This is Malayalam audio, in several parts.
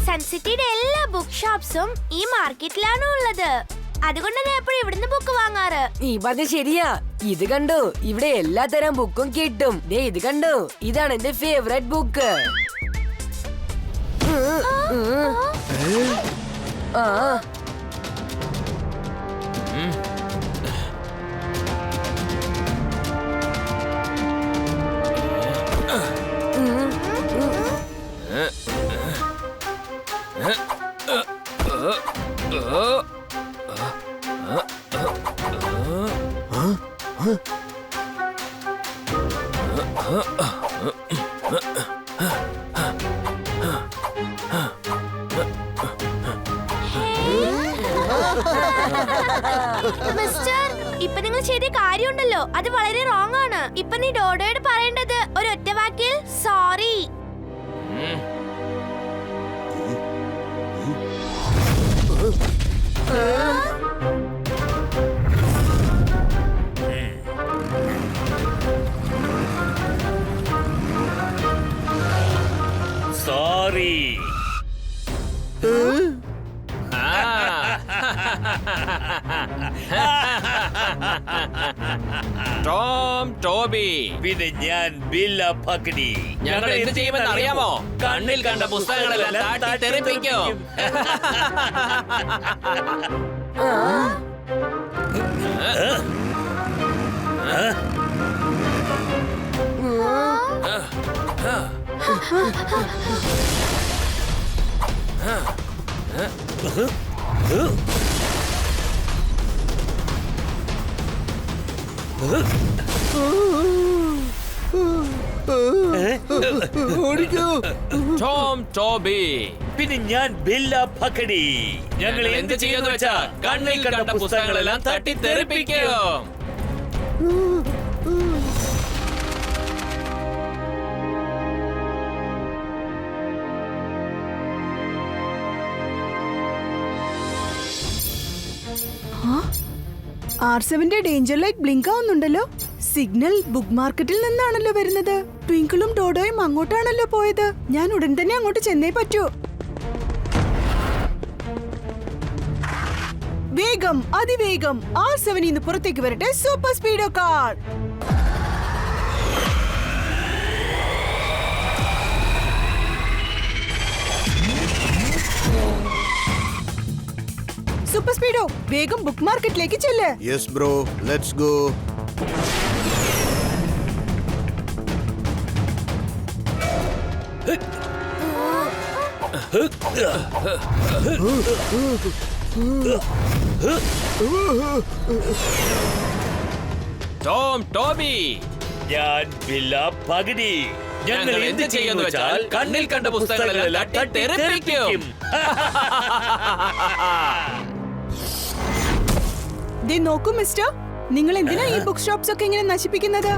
സൺസിറ്റിയുടെ എല്ലാ ബുക്ക് ഷോപ്സും ഈ മാർക്കറ്റിലാണ് ഉള്ളത്. അതുകൊണ്ട് ഞാൻ എപ്പോഴും ഇവിടുന്ന് ബുക്ക് വാങ്ങാറ്. നീ പറഞ്ഞ ശരിയാ. ഇത് കണ്ടോ, ഇവിടെ എല്ലാ തരം ബുക്കും കിട്ടും. ദേ ഇത് കണ്ടോ, ഇതാണ് എന്റെ ഫേവറേറ്റ് ബുക്ക്. ആ മിസ്റ്റർ, ഇപ്പൊ നിങ്ങൾ ചെയ്ത കാര്യമുണ്ടല്ലോ, അത് വളരെ റോങ് ആണ്. ഇപ്പൊ നീ ഡോഡോയോട് പറയേണ്ടത് ഒരൊറ്റ വാക്കിൽ സോറി. സോറി. ടോം, ടോബി, പിന്നെ ഞാൻ ബില്ല പക്കടി. ഞങ്ങൾ എന്ത് ചെയ്യുമെന്ന് അറിയാമോ? കണ്ണിൽ കണ്ട പുസ്തകങ്ങളെല്ലാം താട്ടി തെറിപ്പിക്കും. ടോം, ടോബി, പിന്നെ ഞാൻ ബില്ല പക്കടി. ഞങ്ങൾ എന്ത് ചെയ്യുമെന്ന് വെച്ചാ കണ്ണിൽ കണ്ട പുസ്തകങ്ങളെല്ലാം തട്ടി തെറിപ്പിക്കും. R7ന്റെ ഡേഞ്ചർ ലൈറ്റ് ബ്ലിങ്ക് ആവുന്നുണ്ടല്ലോ. സിഗ്നൽ ബുക്ക് മാർക്കറ്റിൽ നിന്നാണല്ലോ വരുന്നത്. ട്വിങ്കിളും ഡോഡോയും അങ്ങോട്ടാണല്ലോ പോയത്. ഞാൻ ഉടൻ തന്നെ അങ്ങോട്ട് ചെന്നേ പറ്റൂ. വേഗം, അതിവേഗം R7 ഇന്ന് പുറത്തേക്ക് വരട്ടെ. Super speedo car. Super speedo, വേഗം ബുക്ക് മാർക്കറ്റിലേക്ക് ചെല്ല്. Yes bro, let's go. Tom, Toby, ഞാൻ ബില്ല പകടി. ഞങ്ങൾ എന്ത് ചെയ്യുമെന്ന് വെച്ചാൽ കണ്ണിൽ കണ്ട പുസ്തകങ്ങളെല്ലാം തട്ടി തെറിപ്പിക്കും. ദേ നോക്കൂ മിസ്റ്റർ, നിങ്ങൾ എന്തിനാ ഈ ബുക്ക് ഷോപ്സ് ഒക്കെ ഇങ്ങനെ നശിപ്പിക്കുന്നത്?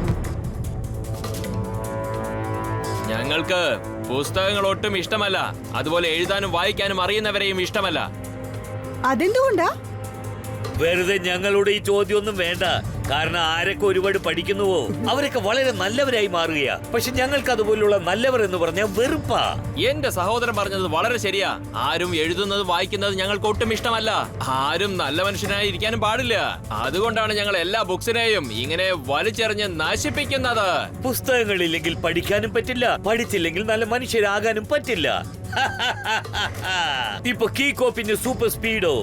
ഞങ്ങൾക്ക് പുസ്തകങ്ങൾ ഒട്ടും ഇഷ്ടമല്ല. അതുപോലെ എഴുതാനും വായിക്കാനും അറിയുന്നവരെയും ഇഷ്ടമല്ല. അതെന്തുകൊണ്ടാ? വെറുതെ ഞങ്ങളോട് ഈ ചോദ്യമൊന്നും വേണ്ട. കാരണം ആരൊക്കെ ഒരുപാട് പഠിക്കുന്നുവോ അവരൊക്കെ വളരെ നല്ലവരായി മാറുകയാ. പക്ഷെ ഞങ്ങൾക്ക് അതുപോലുള്ള നല്ലവർ എന്ന് പറഞ്ഞാൽ വെറുപ്പാ. എന്റെ സഹോദരൻ പറഞ്ഞത് വളരെ ശരിയാ. ആരും എഴുതുന്നത് വായിക്കുന്നത് ഞങ്ങൾക്ക് ഒട്ടും ഇഷ്ടമല്ല. ആരും നല്ല മനുഷ്യനായി ഇരിക്കാനും പാടില്ല. അതുകൊണ്ടാണ് ഞങ്ങൾ എല്ലാ ബുക്സിനെയും ഇങ്ങനെ വലിച്ചെറിഞ്ഞ് നശിപ്പിക്കുന്നത്. പുസ്തകങ്ങളില്ലെങ്കിൽ പഠിക്കാനും പറ്റില്ല, പഠിച്ചില്ലെങ്കിൽ നല്ല മനുഷ്യരാകാനും പറ്റില്ല. ഇപ്പൊ കീക്കോ പിന്നെ സൂപ്പർ സ്പീഡോ,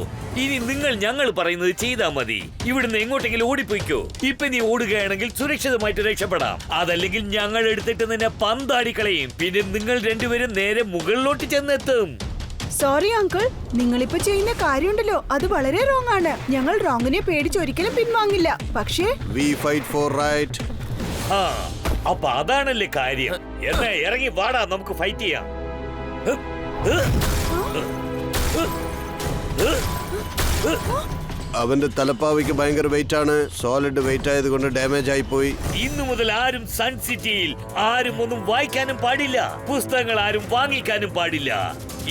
ഇനി നിങ്ങൾ ഞങ്ങൾ പറയുന്നത് ചെയ്താ മതി. ഇവിടുന്ന് എങ്ങോട്ടെങ്കിലും ഓടിപ്പോയിക്കോ. ഇപ്പൊ നീ ഓടുകയാണെങ്കിൽ സുരക്ഷിതമായിട്ട് രക്ഷപ്പെടാം. അതല്ലെങ്കിൽ ഞങ്ങൾ എടുത്തിട്ട് നിന്നെ പന്താടിക്കളയും. പിന്നെ നിങ്ങൾ രണ്ടുപേരും നേരെ മുകളിലോട്ട് ചെന്നെത്തും. സോറി അങ്കിൾ, നിങ്ങളിപ്പോ ചെയ്യുന്ന കാര്യമുണ്ടല്ലോ അത് വളരെ റോങ് ആണ്. ഞങ്ങൾ റോങ്ങിനെ പേടിച്ചൊരിക്കലും പിൻവാങ്ങില്ല. പക്ഷേ We fight for right. അപ്പൊ അതാണല്ലേ കാര്യം. എന്നാ ഇറങ്ങി വാടാ, നമുക്ക് ഫൈറ്റ് ചെയ്യാം. അവന്റെ തലപ്പാവയ്ക്ക് ഭയങ്കര വെയിറ്റ് ആണ്. സോളിഡ് വെയിറ്റ് ആയതുകൊണ്ട് ഡാമേജ് ആയി പോയി. ഇന്നു മുതൽ ആരും സൺ സിറ്റിയിൽ ആരും ഒന്നും വായിക്കാനും പാടില്ല, പുസ്തകങ്ങൾ ആരും വാങ്ങിക്കാനും പാടില്ല.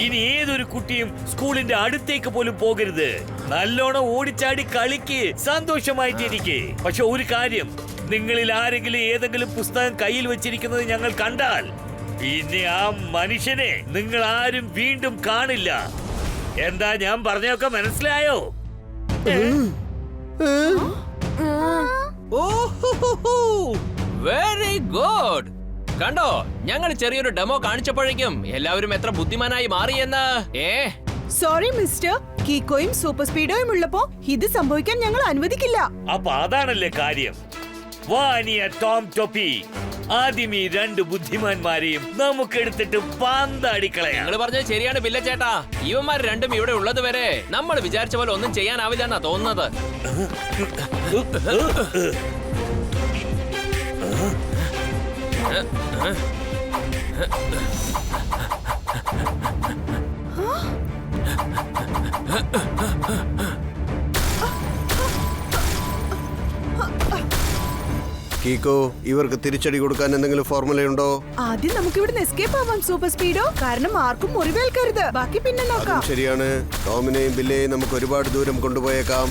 ഇനി ഏതൊരു കുട്ടിയും സ്കൂളിന്റെ അടുത്തേക്ക് പോലും പോകരുത്. നല്ലോണം ഓടിച്ചാടി കളിക്ക്, സന്തോഷമായിട്ടിരിക്കെ. പക്ഷെ ഒരു കാര്യം, നിങ്ങളിൽ ആരെങ്കിലും ഏതെങ്കിലും പുസ്തകം കയ്യിൽ വെച്ചിരിക്കുന്നത് ഞങ്ങൾ കണ്ടാൽ പിന്നെ ആ മനുഷ്യനെ നിങ്ങൾ ആരും വീണ്ടും കാണില്ല. എന്താ ഞാൻ പറഞ്ഞൊക്കെ മനസ്സിലായോ? Very good. കണ്ടോ, ഞങ്ങൾ ചെറിയൊരു ഡെമോ കാണിച്ചപ്പോഴേക്കും എല്ലാവരും എത്ര ബുദ്ധിമാനായി മാറിയെന്ന്. സോറി മിസ്റ്റർ, കീക്കോയും സൂപ്പർ സ്പീഡോയും ഉള്ളപ്പോ ഇത് സംഭവിക്കാൻ ഞങ്ങൾ അനുവദിക്കില്ല. അപ്പൊ അതാണല്ലേ കാര്യം. വാനിയ ടോം ടോപ്പി, ആദ്യം ഈ രണ്ട് ബുദ്ധിമാന്മാരെയും നമുക്കെടുത്തിട്ട് പന്താടിക്കളയാം. ഞങ്ങൾ പറഞ്ഞത് ശരിയാണ് ബില്ല ചേട്ടാ. ഇവന്മാർ രണ്ടും ഇവിടെ ഉള്ളത് വരെ നമ്മൾ വിചാരിച്ച പോലെ ഒന്നും ചെയ്യാനാവില്ലെന്നാ തോന്നുന്നത്. കീക്കോ, ഇവർക്ക് തിരിച്ചടി കൊടുക്കാൻ എന്തെങ്കിലും ഫോർമുലയുണ്ടോ? ആദ്യം നമുക്ക് ഇവിടുന്ന് എസ്കേപ്പ് ആവാം സൂപ്പർ സ്പീഡോ, കാരണം ആർക്കും മുറിവേൽക്കരുത്. ബാക്കി പിന്നെ നോക്കാം. ശരിയാണ്. ടോമിനെയും ബില്ലേയും നമുക്ക് ഒരുപാട് ദൂരം കൊണ്ടുപോയേക്കാം.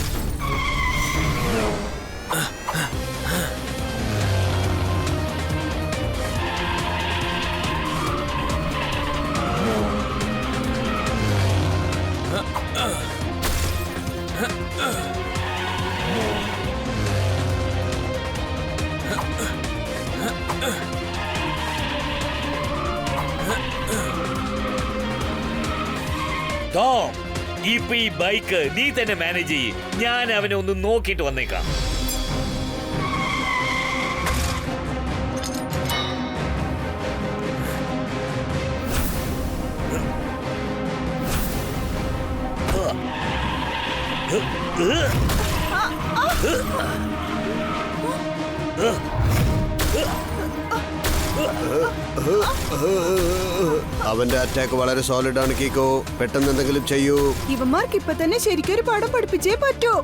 ടോം, ഇപ്പൊ ഈ ബൈക്ക് നീ തന്നെ മാനേജ് ചെയ്യ്. ഞാൻ അവനെ ഒന്ന് നോക്കിയിട്ട് വന്നേക്കാം. അവന്റെ അറ്റാക്ക് വളരെ സോളിഡ് ആണ് കീക്കോ. പെട്ടെന്ന് എന്തെങ്കിലും ചെയ്യൂ. ഇവന്മാർക്ക് ഇപ്പൊ തന്നെ ശരിക്കൊരു പാഠം പഠിപ്പിച്ചേ പറ്റൂ.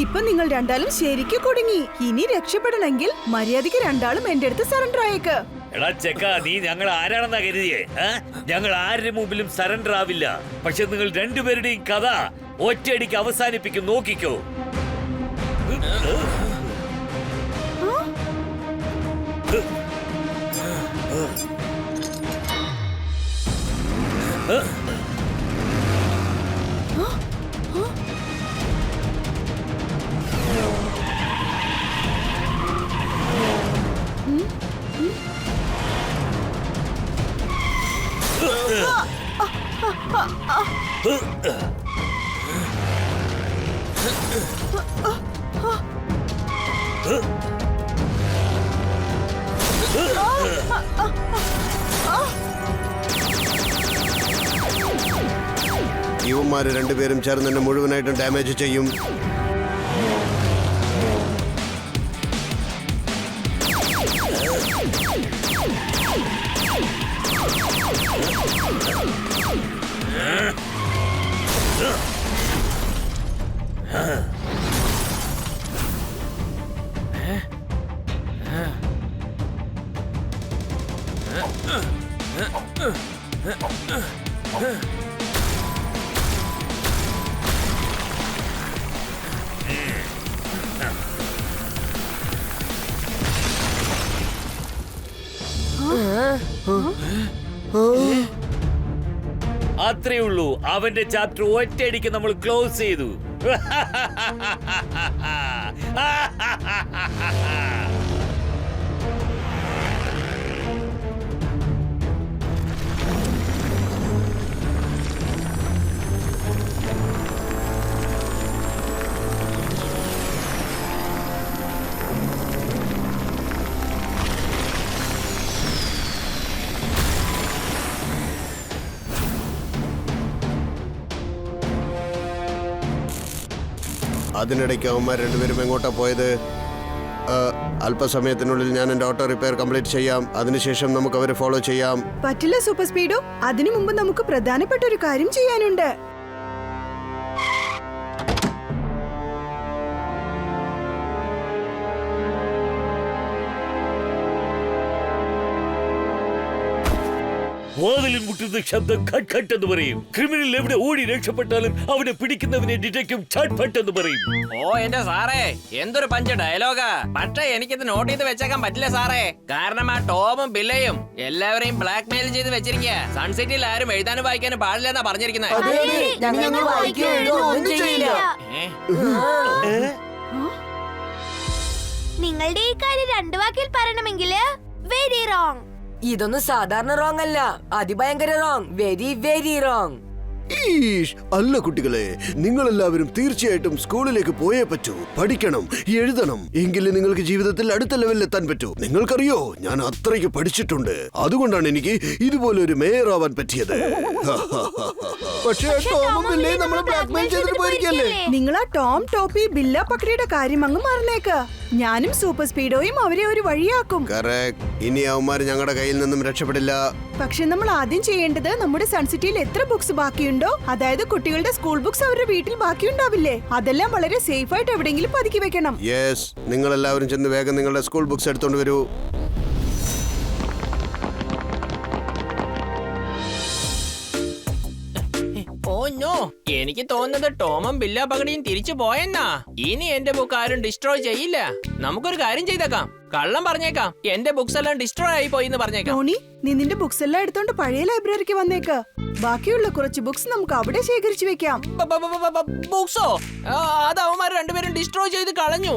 ഇപ്പൊ നിങ്ങൾ രണ്ടാളും ശരിക്കും കുടുങ്ങി. ഇനി രക്ഷപ്പെടണമെങ്കിൽ മര്യാദയ്ക്ക് രണ്ടാളും എന്റെ അടുത്ത് സറണ്ടർ ആയേക്ക്. എടാ ചെക്ക, നീ ഞങ്ങൾ ആരാണെന്നാ കരുതിയേ? ഞങ്ങൾ ആരുടെ മുമ്പിലും സറണ്ടർ ആവില്ല. പക്ഷെ നിങ്ങൾ രണ്ടുപേരുടെയും കഥ ഒറ്റയടിക്ക് അവസാനിപ്പിക്കും, നോക്കിക്കോ. ഇവന്മാര് രണ്ടുപേരും ചേർന്ന് എന്നെ മുഴുവനായിട്ടും ഡാമേജ് ചെയ്യും. അത്രേ ഉള്ളൂ. അവന്റെ ചാപ്റ്റർ ഒറ്റയടിക്ക് നമ്മൾ ക്ലോസ് ചെയ്തു. അതിനിടയ്ക്ക് അവന്മാർ രണ്ടുപേരും എങ്ങോട്ടാ പോയത്? അല്പസമയത്തിനുള്ളിൽ ഞാൻ എന്റെ ഓട്ടോ റിപ്പയർ കംപ്ലീറ്റ് ചെയ്യാം. അതിനുശേഷം നമുക്ക് അവരെ ഫോളോ ചെയ്യാം. പറ്റില്ല സൂപ്പർ സ്പീഡോ, അതിനു മുമ്പ് നമുക്ക് പ്രധാനപ്പെട്ട ഒരു കാര്യം ചെയ്യാനുണ്ട്. വാതിലിൽ മുട്ടുന്ന ശബ്ദം ഖട്ട് ഖട്ട് എന്ന് പറയും. ക്രിമിനൽ എവിടെ ഓടി രക്ഷപ്പെട്ടാലും അവനെ പിടിക്കുന്നവനെ ഡിറ്റക്റ്റീവ് ഛട്ട് ഫട്ട് എന്ന് പറയും. ഓ എന്റെ സാറേ, എന്തൊരു പഞ്ച് ഡയലോഗാ. പക്ഷേ എനിക്കിത് നോട്ട് ചെയ്ത് വെച്ചേക്കാൻ പറ്റില്ല സാറേ. കാരണം ആ ടോമും ബില്ലയും എല്ലാവരെയും ബ്ലാക്ക് മെയിൽ ചെയ്ത് വെച്ചിരിക്കുക. സൺസിറ്റിയിൽ ആരും എഴുതാനും വായിക്കാനും പാടില്ലെന്നാ പറഞ്ഞിരിക്കുന്നത്. ഞങ്ങൾ വായിക്കുകയോ ഒന്നും ചെയ്യില്ല. നിങ്ങളുടെ ഈ കാര്യം 2 വാക്കിൽ പറയണമെങ്കിൽ വെരി റോങ്. ഇതൊന്നും സാധാരണ റോങ് അല്ല, അതിഭയങ്കര റോങ്. Very very wrong. ഈഷ്, അല്ല കുട്ടികളെ, നിങ്ങളെല്ലാവരും തീർച്ചയായിട്ടും സ്കൂളിലേക്ക് പോയേ പറ്റൂ. പഠിക്കണം, എഴുതണം, എങ്കിലേ നിങ്ങൾക്ക് ജീവിതത്തിൽ അടുത്ത ലെവലിൽ എത്താൻ പറ്റൂ. നിങ്ങൾക്കറിയോ, ഞാൻ അത്രയ്ക്ക് പഠിച്ചിട്ടുണ്ട്. അതുകൊണ്ടാണ് എനിക്ക് ഇതുപോലെ ഒരു മേയർ ആവാൻ പറ്റിയത്. പക്ഷേ ടോമും ബില്ലയും നമ്മളെ ബ്ലാക്ക്മെയിൽ ചെയ്തിട്ട് പോയിരിക്കല്ലേ? നിങ്ങൾ ആ ടോം ടോപ്പി ബില്ല പക്രിയുടെ കാര്യം അങ്ങ് മറന്നേക്ക്. ഞാനും സൂപ്പർ സ്പീഡോയും അവരെ ഒരു വഴിയാക്കും. കറക്റ്റ്. ഇനി അവന്മാർ ഞങ്ങളുടെ കയ്യിൽ നിന്നും രക്ഷപ്പെടില്ല. പക്ഷെ നമ്മൾ ആദ്യം ചെയ്യേണ്ടത് നമ്മുടെ സൺസിറ്റിയിൽ എത്ര ബുക്സ് ബാക്കിയുണ്ടോ, അതായത് കുട്ടികളുടെ സ്കൂൾ ബുക്സ് അവരുടെ വീട്ടിൽ ബാക്കിയുണ്ടാവില്ലേ, അതെല്ലാം വളരെ സേഫ് ആയിട്ട് എവിടെയെങ്കിലും പതുക്കി വെക്കണം. യെസ്, നിങ്ങൾ എല്ലാവരും ചെന്ന് വേഗം നിങ്ങളുടെ സ്കൂൾ ബുക്സ് എടുത്തോണ്ട് വരൂ. ഓ നോ, എനിക്ക് തോന്നുന്നത് ടോമും ബില്ല പകടിയും തിരിച്ചു പോയെന്നാ. ഇനി എന്റെ ബുക്ക് ആരും ഡിസ്ട്രോയ് ചെയ്യില്ല. നമുക്കൊരു കാര്യം ചെയ്തേക്കാം, കള്ളം പറഞ്ഞേക്കാം. എന്റെ ബുക്സ് എല്ലാം ഡിസ്ട്രോയ് ആയി പോയി എന്ന് പറഞ്ഞേക്കാം. ടോണി, നീ നിന്റെ ബുക്സ് എല്ലാം എടുത്തോണ്ട് പഴയ ലൈബ്രറിക്ക് വന്നേക്ക്. ബാക്കിയുള്ള കുറച്ച് ബുക്സ് നമുക്ക് അവിടെ ശേഖരിച്ചു വെക്കാം. ബുക്സോ? അത് അവന്മാർ രണ്ടുപേരും ഡിസ്ട്രോയ് ചെയ്ത് കളഞ്ഞു.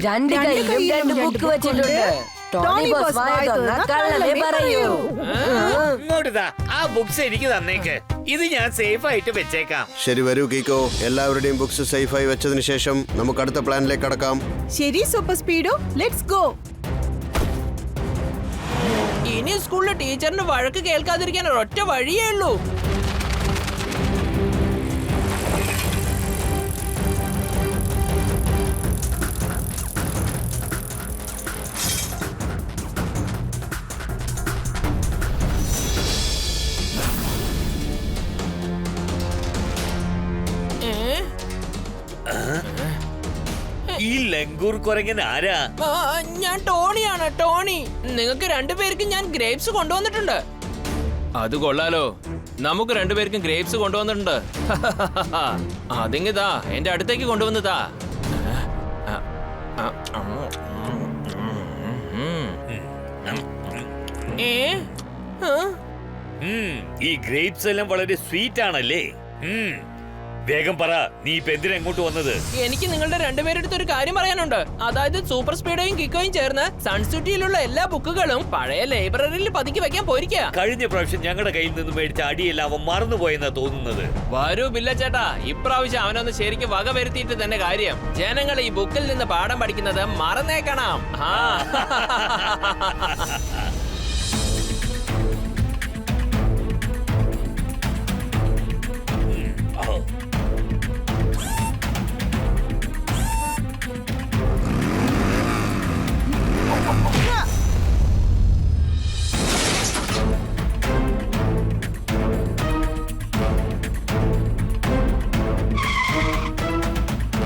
രണ്ട് കയ്യിലും 2 ബുക്ക് വെച്ചിട്ടുണ്ട്. ടോണി ബോസ് വായ തുറന്നാ കള്ളമേ പറയൂ. ഇങ്ങോട്ടാ, ആ ബുക്സ് എനിക്ക് തന്നേക്ക്. ഇത് ഞാൻ സേഫ് ആയിട്ട് വെച്ചേക്കാം. ശരി, വരൂ കീക്കോ. എല്ലാവരുടെയും ബുക്സ് സേഫായി വെച്ചതിന് ശേഷം നമുക്ക് അടുത്ത പ്ലാനിലേക്ക് കടക്കാം. ശരി സൂപ്പർ സ്പീഡോ, ലെറ്റ്സ് ഗോ. ഇനി സ്കൂളിലെ ടീച്ചറിന് വഴക്ക് കേൾക്കാതിരിക്കാൻ ഒരൊറ്റ വഴിയേ ഉള്ളൂ. ഈ ലങ്കൂർ കുരങ്ങൻ ആരാ? ഞാൻ ടോണിയാണ്, ടോണി. നിങ്ങൾക്ക് രണ്ടുപേർക്കും ഞാൻ ഗ്രേപ്സ് കൊണ്ടുവന്നിട്ടുണ്ട്. അത് കൊള്ളാലോ, നമുക്ക് രണ്ടുപേർക്കും ഗ്രേപ്സ് കൊണ്ടുവന്നിട്ടുണ്ട്. അതിങ്ങിതാ എന്റെ അടുത്തേക്ക് കൊണ്ടുവന്നതാ. ഈ ഗ്രേപ്സ് എല്ലാം വളരെ സ്വീറ്റ് ആണല്ലേ? വേഗം പറ, നീ ഇപ്പൊ എന്തിനാ എങ്ങോട്ട് വന്നത്? എനിക്ക് നിങ്ങളുടെ രണ്ടുപേരുടെ അടുത്ത് ഒരു കാര്യം പറയാനുണ്ട്. അതായത് സൂപ്പർ സ്പീഡോയും കിക്കോയും ചേർന്ന് സൺസിറ്റിയിലുള്ള എല്ലാ ബുക്കുകളും പഴയ ലൈബ്രറിയിൽ പതുക്കി വെക്കാൻ പോയിരിക്കുക. കഴിഞ്ഞ പ്രാവശ്യം ഞങ്ങളുടെ കയ്യിൽ നിന്ന് മേടിച്ച അടിയെല്ലാം അവൻ മറന്നുപോയെന്നാ തോന്നുന്നത്. വരൂ ബില്ല ചേട്ടാ, ഇപ്രാവശ്യം അവനൊന്ന് ശരിക്കും വക വരുത്തിയിട്ട് തന്നെ കാര്യം. ജനങ്ങൾ ഈ ബുക്കിൽ നിന്ന് പാഠം പഠിക്കുന്നത് മറന്നേക്കണം.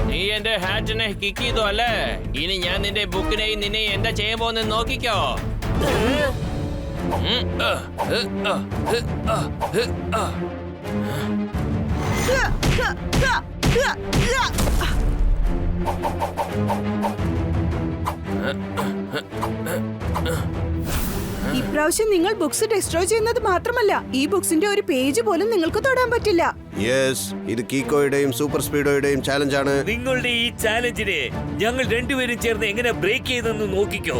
നീ എന്റെ ഹാറ്റിനെ കിക്ക് ചെയ്തു അല്ലേ? ഇനി ഞാൻ നിന്റെ ബുക്കിനെയും നിന്നെയും എന്താ ചെയ്യാൻ പോകുന്ന നോക്കിക്കോ. ഇപ്രാവശ്യം നിങ്ങൾ ബുക്സ് ഡിസ്ട്രോയ് ചെയ്യുന്നത് മാത്രമല്ല, ഈ ബുക്സിന്റെ ഒരു പേജ് പോലും നിങ്ങൾക്ക് തൊടാൻ പറ്റില്ല. യെസ്, ഇത് കീക്കോയുടെയും സൂപ്പർ സ്പീഡോയുടെയും ചാലഞ്ച് ആണ്. നിങ്ങളുടെ ഈ ചാലഞ്ചിനെ ഞങ്ങൾ രണ്ടുപേരും ചേർന്ന് എങ്ങനെ ബ്രേക്ക് ചെയ്തെന്ന് നോക്കിക്കോ.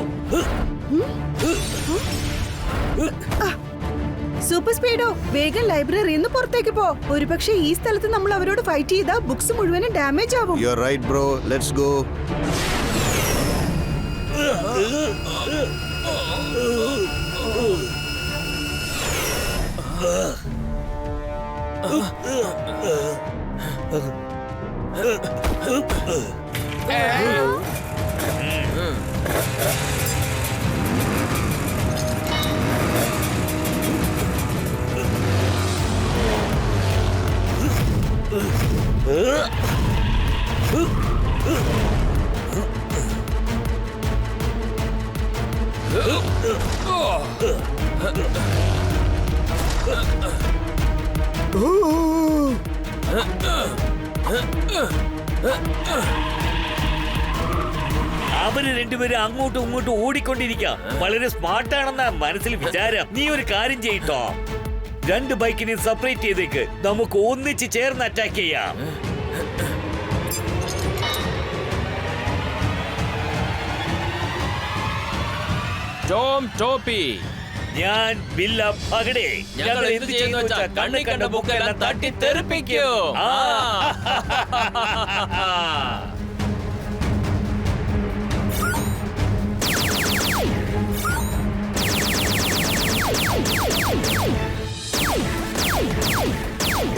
സൂപ്പർ സ്പീഡോ, വേഗം ലൈബ്രറിയിൽ നിന്ന് പുറത്തേക്ക് പോ. ഒരുപക്ഷെ ഈ സ്ഥലത്ത് നമ്മൾ അവരോട് ഫൈറ്റ് ചെയ്താൽ ബുക്സ് മുഴുവനും ഡാമേജ് ആവും. You are right bro, let's go. അവര് രണ്ടുപേരും അങ്ങോട്ടും ഇങ്ങോട്ടും ഓടിക്കൊണ്ടിരിക്കാം. വളരെ സ്മാർട്ടാണെന്ന മനസ്സിൽ വിചാരം. നീ ഒരു കാര്യം ചെയ്യട്ടോ, രണ്ട് ബൈക്കിനെ സെപ്പറേറ്റ് ചെയ്തേക്ക്. നമുക്ക് ഒന്നിച്ച് ചേർന്ന് അറ്റാക്ക് ചെയ്യാം. ടോം ടോപ്പി, ഞാൻ ബില്ല പകടെ. ഞങ്ങൾ എന്ത് ചെയ്യുന്നു വെച്ചാ കണ്ണി കണ്ട ബുക്കെല്ലാം തട്ടി തെറിപ്പിക്കൂ.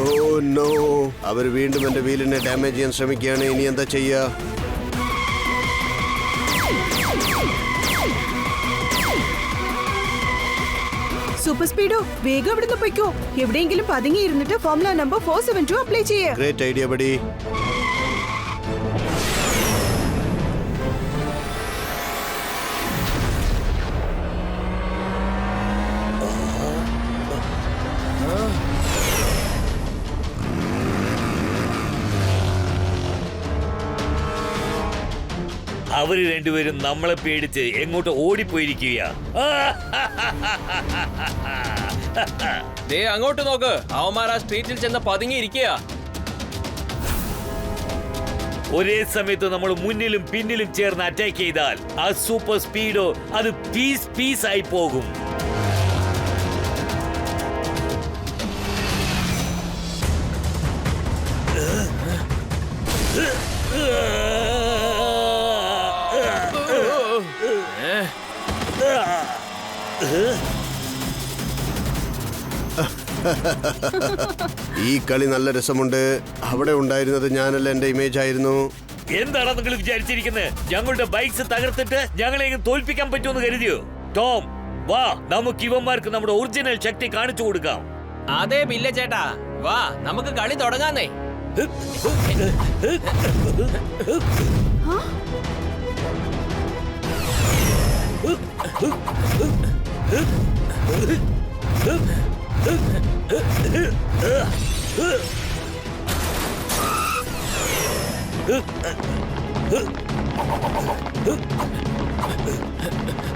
ഓ നോ, അവർ വീണ്ടും എന്റെ വീലിനെ ഡാമേജ് ചെയ്യാൻ ശ്രമിക്കുകയാണ്. ഇനി എന്താ ചെയ്യാ? സൂപ്പർ സ്പീഡോ, വേഗം ഇവിടുന്ന് പൊയ്ക്കോ. എവിടെയെങ്കിലും പതുങ്ങി ഇരുന്നിട്ട് ഫോർമുല നമ്പർ 472 അപ്ലൈ ചെയ്യേ. Great idea buddy. അവര് രണ്ടുപേരും നമ്മളെ പേടിച്ച് എങ്ങോട്ട് ഓടിപ്പോയിരിക്കുക. ദേ അങ്ങോട്ട് നോക്ക്, അവന്മാർ ആ സ്ട്രീറ്റിൽ ചെന്ന് പതുങ്ങിയിരിക്കുക. ഒരേ സമയത്ത് നമ്മൾ മുന്നിലും പിന്നിലും ചേർന്ന് അറ്റാക്ക് ചെയ്താൽ ആ സൂപ്പർ സ്പീഡോ അത് പീസ് ആയി പോകും. ഈ കളി നല്ല രസമുണ്ട്. അവിടെ ഉണ്ടായിരുന്നത് ഞാനല്ല, എന്റെ ഇമേജ് ആയിരുന്നു. എന്താണ് നിങ്ങൾ വിചാരിച്ചിരിക്കുന്നത്? ഞങ്ങളുടെ ബൈക്സ് തകർത്തിട്ട് ഞങ്ങളെ തോൽപ്പിക്കാൻ പറ്റുമെന്ന് കരുതിയോ? ടോം, വാ, നമുക്ക് ഇവന്മാർക്ക് നമ്മുടെ ഒറിജിനൽ ശക്തി കാണിച്ചു കൊടുക്കാം. അതെ ബില്ല ചേട്ടാ, വാ നമുക്ക് കളി തുടങ്ങാന്നേ.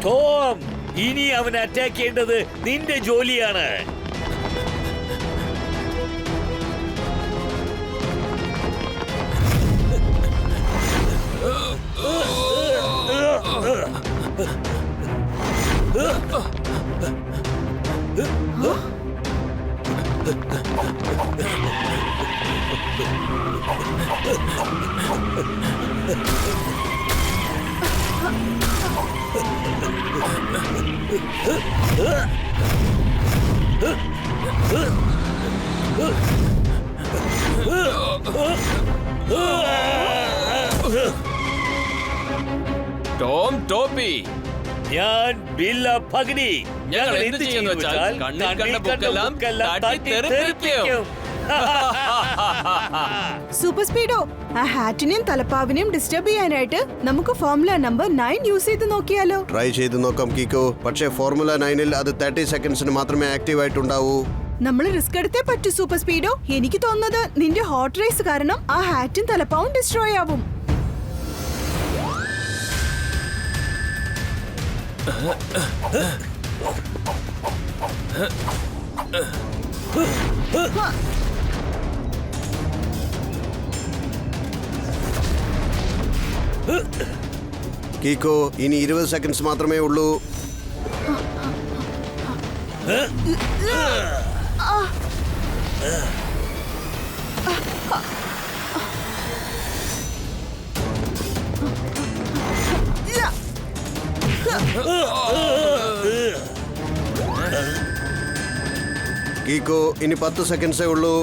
ടോം, ഇനി അവൻ അറ്റാക്ക് ചെയ്യേണ്ടത് നിന്റെ ജോലിയാണ്. ടോം ടോപ്പി, ഞാൻ ബില്ല പഗ്നി. ഞങ്ങൾ എന്ത് ചെയ്യുന്നു വെച്ചാൽ കണ്ണിൽ കണ്ട ബുക്കെല്ലാം തട്ടി തെറിപ്പിക്കും. സൂപ്പർ സ്പീഡോ, ആ ഹാറ്റിനെയും തലപ്പാവിനെയും ഡിസ്റ്റർബ് ചെയ്യാനായിട്ട് നമുക്ക് ഫോർമുല നമ്പർ 9 യൂസ് ചെയ്ത് നോക്കിയാലോ? ട്രൈ ചെയ്ത് നോക്കാം കീക്കോ. പക്ഷേ ഫോർമുല 9-ൽ അത് 30 സെക്കൻഡ്സിന് മാത്രമേ ആക്റ്റീവ് ആയിട്ടുണ്ടാവൂ. നമ്മൾ റിസ്ക് എടുത്തേ പറ്റൂ സൂപ്പർ സ്പീഡോ. എനിക്ക് തോന്നുന്നത് നിന്റെ ഹോട്ട് റേസ് കാരണം ആ ഹാറ്റും തലപ്പാവും ഡിസ്ട്രോയ് ആവും. കീക്കോ, ഇനി 20 സെക്കൻഡ്സ് മാത്രമേ ഉള്ളൂ. കീക്കോ ഇനി 10 സെക്കൻഡ്സേ ഉള്ളൂ.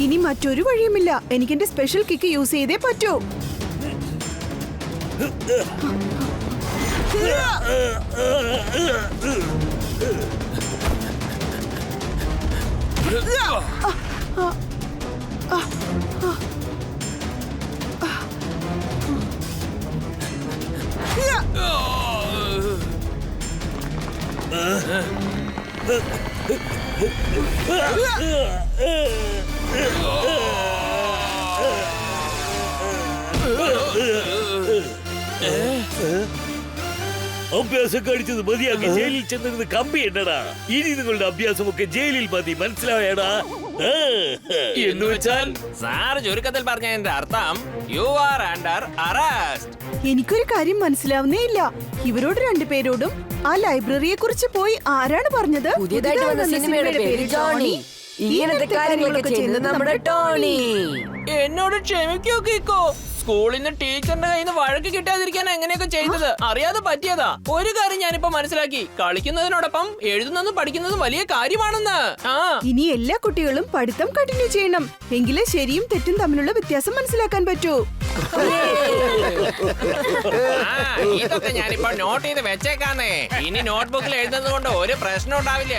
ഇനി മറ്റൊരു വഴിയുമില്ല. എനിക്ക് എന്റെ സ്പെഷ്യൽ കിക്ക് യൂസ് ചെയ്തേ പറ്റൂ. അഭ്യാസം കഴിച്ചത് മതിയാക്കി ജയിലിൽ ചെന്നിരുന്ന് കമ്പി എണ്ണടാ. ഇനി നിങ്ങളുടെ അഭ്യാസമൊക്കെ ജയിലിൽ മതി, മനസ്സിലായടാ? എന്ന് വെച്ചാൽ സാർ ചുരുക്കത്തിൽ പറഞ്ഞതിന്റെ അർത്ഥം യു ആർ അണ്ടർ അറസ്റ്റ്. എനിക്കൊരു കാര്യം മനസ്സിലാവുന്നേ ഇല്ല. ഇവരോട് രണ്ടുപേരോടും ആ ലൈബ്രറിയെ കുറിച്ച് പോയി ആരാണ് പറഞ്ഞത്? പുതിയതായിട്ട് വന്ന സിനിമയുടെ പേര് ജോണി. ഇങ്ങനത്തെ കാര്യങ്ങളൊക്കെ ചെയ്യുന്നത് നമ്മുടെ ടോണി. എന്നോട് ക്ഷമിക്കൂ കീക്കോ. സ്കൂളിൽ നിന്ന് ടീച്ചറിന്റെ കയ്യിൽ നിന്ന് വഴക്ക് കിട്ടാതിരിക്കാൻ എങ്ങനെയൊക്കെ ചെയ്തത് അറിയാതെ പറ്റിയതാ. ഒരു കാര്യം ഞാനിപ്പോ മനസ്സിലാക്കി, കളിക്കുന്നതിനോടൊപ്പം എഴുതുന്നതും പഠിക്കുന്നതും വലിയ കാര്യമാണെന്ന്. ഇനി എല്ലാ കുട്ടികളും പഠിത്തം കണ്ടിന്യൂ ചെയ്യണം. എങ്കിലേ ശരിയും തെറ്റും തമ്മിലുള്ള വ്യത്യാസം മനസ്സിലാക്കാൻ പറ്റൂ. ഇതൊക്കെ ഞാനിപ്പോ നോട്ട് ചെയ്ത് വെച്ചേക്കാന്നേ. ഇനി നോട്ട്ബുക്കിൽ എഴുതുന്നത് കൊണ്ട് ഒരു പ്രശ്നം ഉണ്ടാവില്ല.